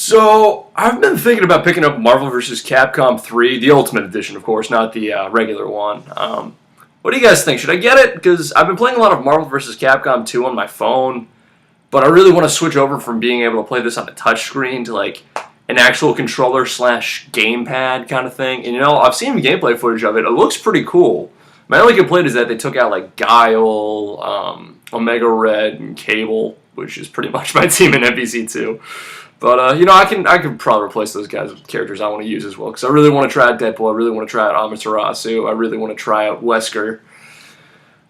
So, I've been thinking about picking up Marvel vs. Capcom 3, the Ultimate Edition, of course, not the regular one. What do you guys think? Should I get it? Because I've been playing a lot of Marvel vs. Capcom 2 on my phone, but I really want to switch over from being able to play this on a touchscreen to, like, an actual controller slash gamepad kind of thing. And, you know, I've seen gameplay footage of it. It looks pretty cool. My only complaint is that they took out, like, Guile, Omega Red, and Cable, which is pretty much my team in MVC2. But, you know, I can probably replace those guys with characters I want to use as well. Because I really want to try out Deadpool. I really want to try out Amaterasu. I really want to try out Wesker.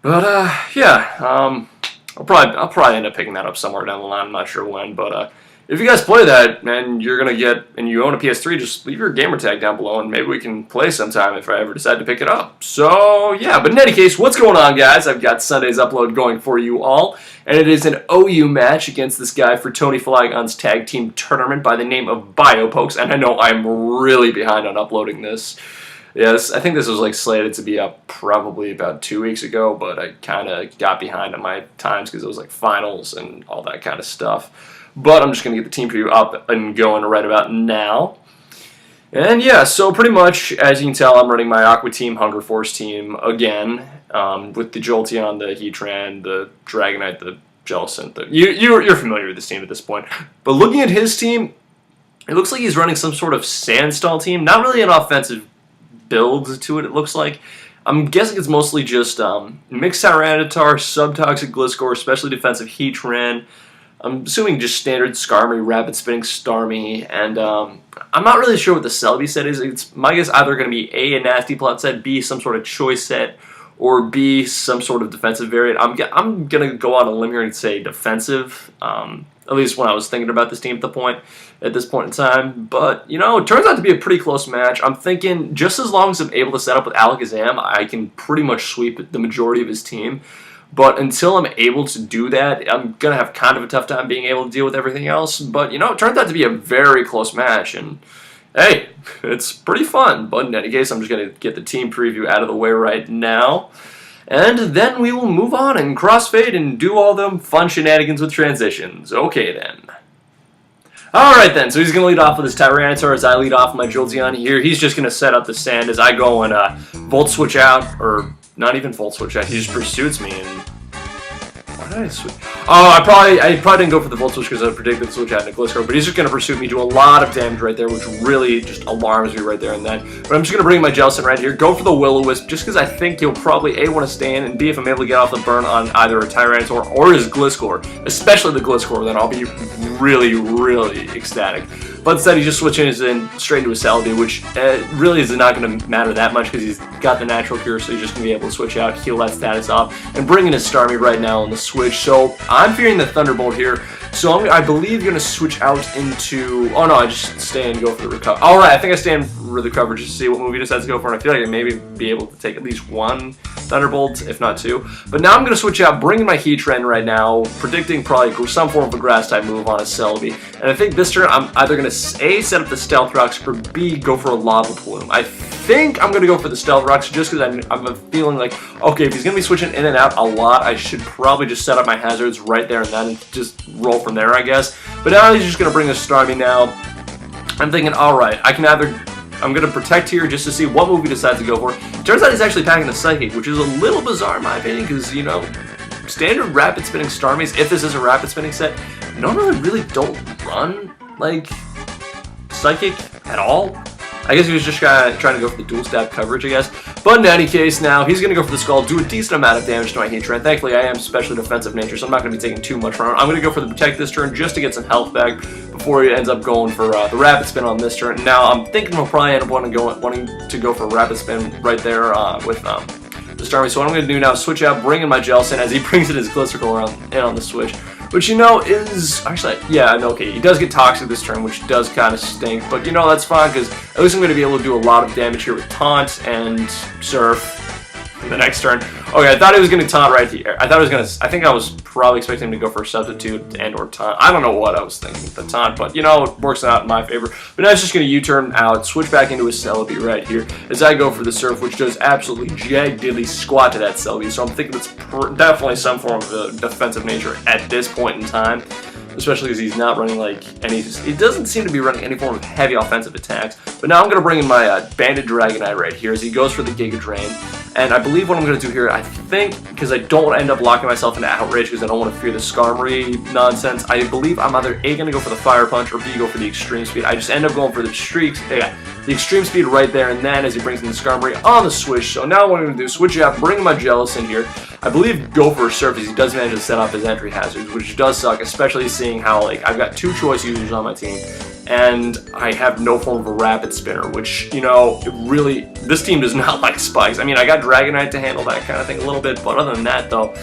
But, yeah. I'll probably end up picking that up somewhere down the line. I'm not sure when. But, if you guys play that, and you're going to get, and you own a PS3, just leave your gamer tag down below, and maybe we can play sometime if I ever decide to pick it up. So, yeah, but in any case, what's going on, guys? I've got Sunday's upload going for you all, and it is an OU match against this guy for Tony Flagon's tag team tournament by the name of Biopokes, and I know I'm really behind on uploading this. Yes, I think this was like slated to be up probably about 2 weeks ago, but I kind of got behind on my times because it was like finals and all that kind of stuff. But I'm just going to get the team preview up and going right about now. And yeah, so pretty much, as you can tell, I'm running my Aqua Team, Hunger Force team again, with the Jolteon, the Heatran, the Dragonite, the Jellicent. You're familiar with this team at this point. But looking at his team, it looks like he's running some sort of Sandstall team. Not really an offensive build to it looks like. I'm guessing it's mostly just Mixed Tyranitar, Subtoxic Gliscor, Especially Defensive Heatran. I'm assuming just standard Skarmory, Rapid Spinning Starmie, and I'm not really sure what the Celebi set is. It's my guess either going to be A Nasty Plot set, B, some sort of choice set, or B, some sort of defensive variant. I'm going to go on a limb here and say defensive, at least when I was thinking about this team at this point in time. But, you know, it turns out to be a pretty close match. I'm thinking just as long as I'm able to set up with Alakazam, I can pretty much sweep the majority of his team. But until I'm able to do that, I'm going to have kind of a tough time being able to deal with everything else. But, you know, it turns out to be a very close match. And, hey, it's pretty fun. But in any case, I'm just going to get the team preview out of the way right now. And then we will move on and crossfade and do all them fun shenanigans with transitions. Okay, then. Alright then, so he's going to lead off with his Tyranitar as I lead off my Jolteon here. He's just going to set up the sand as I go and Volt Switch out, or not even Volt Switch out, he just pursues me and... Why did I switch? Oh, I probably didn't go for the Volt Switch because I predicted the switch out into Gliscor, but he's just going to pursue me, do a lot of damage right there, which really just alarms me right there and then. But I'm just going to bring my Jellicent right here, go for the Will-O-Wisp, just because I think he'll probably A, want to stay in, and B, if I'm able to get off the burn on either a Tyranitar or his Gliscor, especially the Gliscor, then I'll be really, really ecstatic. But instead, he just switches in straight into a Celebi, which really is not going to matter that much because he's got the natural cure, so he's just going to be able to switch out, heal that status off, and bring in his Starmie right now on the switch. So I'm fearing the Thunderbolt here. So I believe going to switch out into... Oh no, I just stay and go for the recover. Alright, I think I stay in for the cover just to see what move he decides to go for, and I feel like I maybe be able to take at least one Thunderbolt, if not two. But now I'm going to switch out, bring in my Heatran right now, predicting probably some form of a Grass-type move on a Celebi. And I think this turn I'm either going to A, set up the Stealth Rocks, or B, go for a Lava Plume. I think I'm going to go for the Stealth Rocks just because I'm feeling like, okay, if he's going to be switching in and out a lot, I should probably just set up my hazards right there and then just roll from there, I guess. But now he's just going to bring a Starmie now. I'm thinking, alright, I'm going to protect here just to see what move he decides to go for. It turns out he's actually packing a Psychic, which is a little bizarre in my opinion, because, you know, standard Rapid Spinning Starmies, if this is a Rapid Spinning set, normally really don't run, like, Psychic at all. I guess he was just trying to go for the dual stab coverage, I guess. But in any case, now he's going to go for the Skull, do a decent amount of damage to my Heatran. Thankfully, I am specially defensive nature, so I'm not going to be taking too much from him. I'm going to go for the Protect this turn just to get some health back before he ends up going for the Rapid Spin on this turn. Now, I'm thinking he'll probably end up wanting to go for a Rapid Spin right there with the Starmie. So what I'm going to do now is switch out, bring in my Jellicent as he brings in his Gliscor in on the switch. Which, you know, is... Actually, yeah, okay, he does get Toxic this turn, which does kind of stink. But, you know, that's fine, because at least I'm going to be able to do a lot of damage here with Taunt and Surf in the next turn. Okay, I thought he was going to Taunt right here. I think I was probably expecting him to go for Substitute and or Taunt. I don't know what I was thinking with the Taunt, but, you know, it works out in my favor. But now it's just going to U-turn out, switch back into a Celebi right here, as I go for the Surf, which does absolutely jaggedly squat to that Celebi. So I'm thinking it's definitely some form of a defensive nature at this point in time. especially because he's not running like any. He doesn't seem to be running any form of heavy offensive attacks. But now I'm going to bring in my Banded Dragonite right here as he goes for the Giga Drain. And I believe what I'm going to do here, I think, because I don't want to end up locking myself into Outrage because I don't want to fear the Skarmory nonsense, I believe I'm either A, going to go for the Fire Punch, or B, go for the Extreme Speed. I just end up going for the the Extreme Speed right there, and then as he brings in the Skarmory on the switch. So now what I'm going to do, switch it out, bring my Jealous in here. I believe go for a Surface. He does manage to set off his entry hazards, which does suck, especially seeing how like I've got 2 choice users on my team. And I have no form of a Rapid Spinner, which, you know, really, this team does not like spikes. I mean, I got Dragonite to handle that kind of thing a little bit, but other than that, though,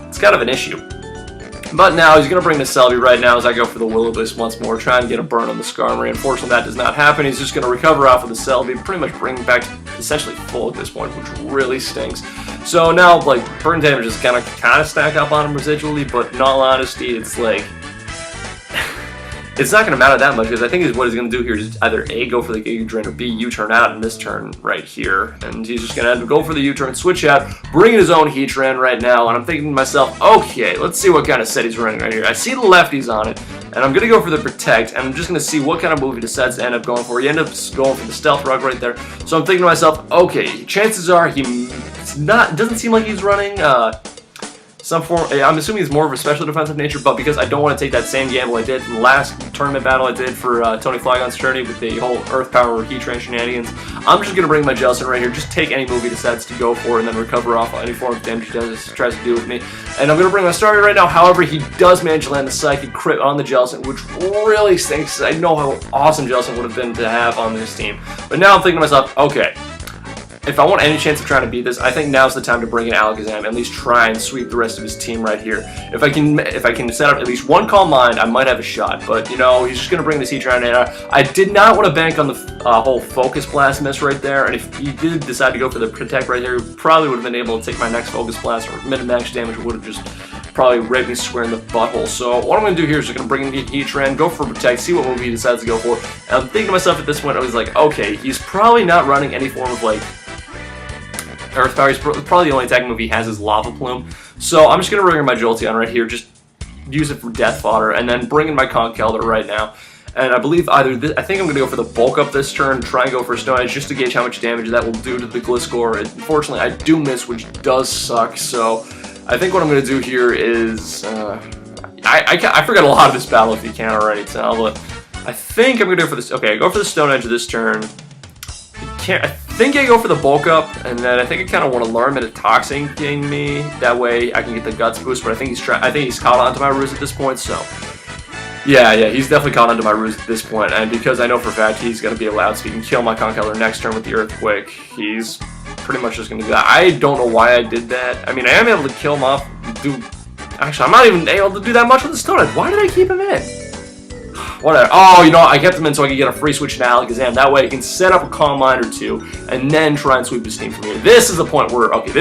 it's kind of an issue. But now he's going to bring the Celebi right now as I go for the Will-O-Wisp once more, trying to get a burn on the Skarmory. Unfortunately, that does not happen. He's just going to recover off of the Celebi, pretty much bringing back essentially full at this point, which really stinks. So now, like, burn damage is kind of stack up on him residually, but in all honesty, it's like, it's not going to matter that much, because I think what he's going to do here is either A, go for the Giga Drain, or B, U-turn out in this turn right here. And he's just going to end up go for the U-turn, switch out, bring in his own Heatran right now, and I'm thinking to myself, okay, let's see what kind of set he's running right here. I see the lefties on it, and I'm going to go for the Protect, and I'm just going to see what kind of move he decides to end up going for. He ends up going for the Stealth Rock right there. So I'm thinking to myself, okay, chances are doesn't seem like he's running some form. I'm assuming he's more of a special defensive nature, but because I don't want to take that same gamble I did in the last tournament battle I did for Tony Flygon's journey with the whole Earth Power Heatran shenanigans, I'm just going to bring my Jellicent right here, just take any move he decides to go for, and then recover off any form of damage he tries to do with me. And I'm going to bring my Starmie right now. However, he does manage to land the Psychic Crit on the Jellicent, which really stinks. I know how awesome Jellicent would have been to have on this team. But now I'm thinking to myself, okay, if I want any chance of trying to beat this, I think now's the time to bring in Alakazam and at least try and sweep the rest of his team right here. If I can set up at least one Calm Mind, I might have a shot. But, you know, he's just going to bring this Heatran in. I did not want to bank on the whole Focus Blast miss right there. And if he did decide to go for the Protect right here, he probably would have been able to take my next Focus Blast, or min-max damage would have just probably raped me square in the butthole. So what I'm going to do here is just going to bring in the Heatran, go for Protect, see what move he decides to go for. And I'm thinking to myself at this point, I was like, okay, he's probably not running any form of, like, Earth Power. He's probably the only attacking move he has is Lava Plume. So I'm just going to bring in my Jolteon right here, just use it for Death Fodder, and then bring in my Conkeldurr right now. And I believe I think I'm going to go for the Bulk Up this turn, try and go for a Stone Edge just to gauge how much damage that will do to the Gliscor. Unfortunately, I do miss, which does suck. So I think what I'm going to do here is, I forgot a lot of this battle if you can't already tell, but I think I'm going to go for this. Okay, I go for the Stone Edge this turn. I think I go for the Bulk Up, and then I think I kind of want to lure him into Toxicking me. That way I can get the Guts boost. But I think he's caught onto my ruse at this point. So yeah, he's definitely caught onto my ruse at this point. And because I know for a fact he's going to be able to outspeed and kill my Conkeldurr next turn with the Earthquake, he's pretty much just going to do that. I don't know why I did that. I mean, I am able to kill him off. Actually, I'm not even able to do that much with the Stone Edge. Why did I keep him in? Whatever. Oh, you know, I kept him in so I could get a free switch to Alakazam. That way I can set up a Calm Mind or two and then try and sweep his team from here. This is the point where, okay,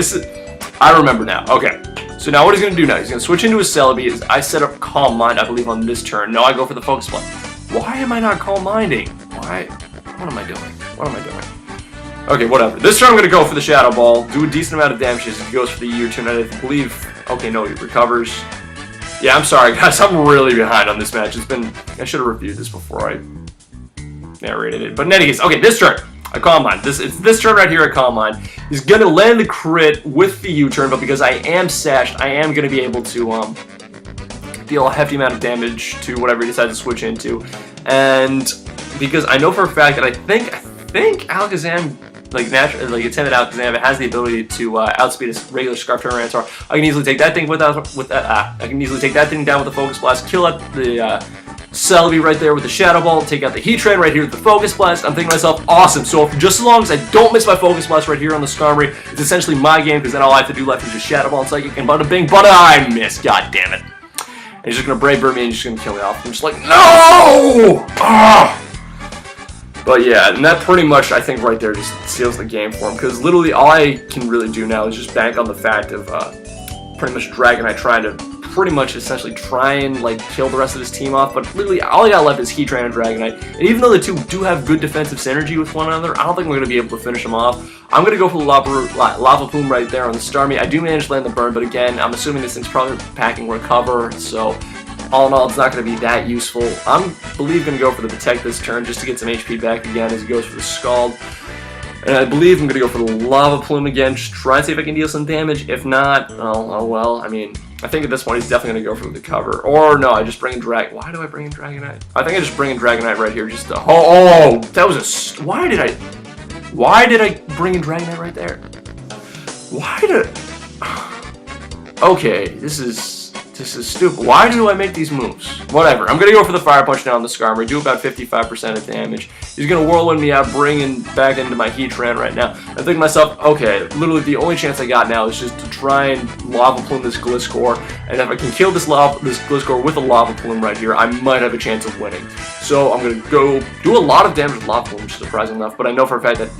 I remember now. Okay, so now what he's going to do now, he's going to switch into his Celebi. Is I set up Calm Mind, I believe, on this turn. No, I go for the Focus Blast. Why am I not Calm Minding? Why? What am I doing? What am I doing? Okay, whatever. This turn I'm going to go for the Shadow Ball, do a decent amount of damage as he goes for the U-turn, and I believe, okay, no, he recovers. Yeah, I'm sorry, guys. I'm really behind on this match. I should have reviewed this before I narrated it. But in any case, okay, this turn, I Calm Mind. It's this turn right here, I Calm Mind. He's going to land the crit with the U-turn, but because I am sashed, I am going to be able to deal a hefty amount of damage to whatever he decides to switch into. And because I know for a fact that I think Alakazam, like attended Alakazam, it has the ability to outspeed a regular Scarf Tyranitar. I can easily take that thing I can easily take that thing down with the Focus Blast, kill out the Celebi right there with the Shadow Ball, take out the Heatran right here with the Focus Blast. I'm thinking to myself, awesome. So just as long as I don't miss my Focus Blast right here on the Skarmory, it's essentially my game, because then all I have to do left is just Shadow Ball and Psychic and bada bing, but I missed. God damn it. And he's just gonna Brave Bird me and he's just gonna kill me off. I'm just like, no! Ah! But yeah, and that pretty much, I think, right there just seals the game for him, because literally all I can really do now is just bank on the fact of pretty much Dragonite trying to pretty much essentially try and like kill the rest of his team off, but literally all I got left is Heatran and Dragonite, and even though the two do have good defensive synergy with one another, I don't think we're going to be able to finish them off. I'm going to go for the Lava Plume right there on the Starmie. I do manage to land the burn, but again, I'm assuming this thing's probably packing Recover, so all in all, it's not going to be that useful. I'm going to go for the Protect this turn just to get some HP back again as he goes for the Scald. And I believe I'm going to go for the Lava Plume again, just try and see if I can deal some damage. If not, oh well, I mean, I think at this point he's definitely going to go for the cover. Or no, I just bring in Why do I bring in Dragonite? I think I just bring in Dragonite right here just to... Oh, that was a... Why did I bring in Dragonite right there? Why did... Okay, this is stupid. Why do I make these moves? Whatever. I'm going to go for the Fire Punch down the Skarmory, do about 55% of damage. He's going to Whirlwind me out, bringing back into my Heatran right now. I think to myself, okay, literally the only chance I got now is just to try and Lava Plume this Gliscor, and if I can kill this Gliscor with a Lava Plume right here, I might have a chance of winning. So I'm going to go do a lot of damage with Lava Plume, surprisingly enough, but I know for a fact that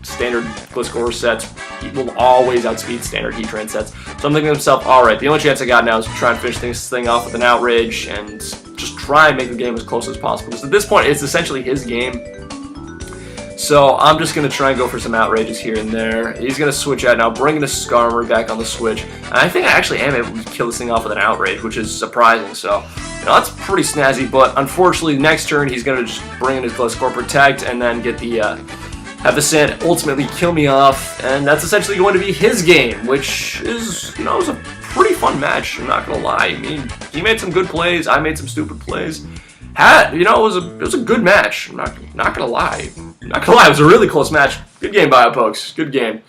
standard Gliscor sets will always outspeed standard Heatran sets. So I'm thinking to myself, alright, the only chance I got now is to try and finish this thing off with an Outrage and just try and make the game as close as possible. Because at this point, it's essentially his game. So I'm just going to try and go for some Outrages here and there. He's going to switch out now, bringing the Skarmory back on the switch. And I think I actually am able to kill this thing off with an Outrage, which is surprising. So, you know, that's pretty snazzy. But unfortunately, next turn, he's going to just bring in his Gliscor Protect and then get the... have the Sand ultimately kill me off, and that's essentially going to be his game, which is, you know, it was a pretty fun match, I'm not gonna lie. I mean, he made some good plays, I made some stupid plays. You know, it was a good match, I'm not gonna lie. Not gonna lie, it was a really close match. Good game, Biopokes, good game.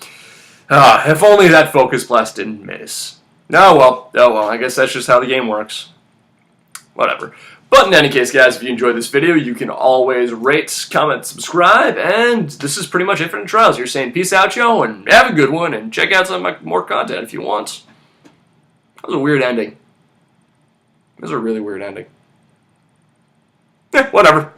If only that Focus Blast didn't miss. Oh well, I guess that's just how the game works. Whatever. But in any case, guys, if you enjoyed this video, you can always rate, comment, subscribe, and this is pretty much Infinite Trials. You're saying peace out, yo, and have a good one, and check out some of my more content if you want. That was a weird ending. That was a really weird ending. Whatever.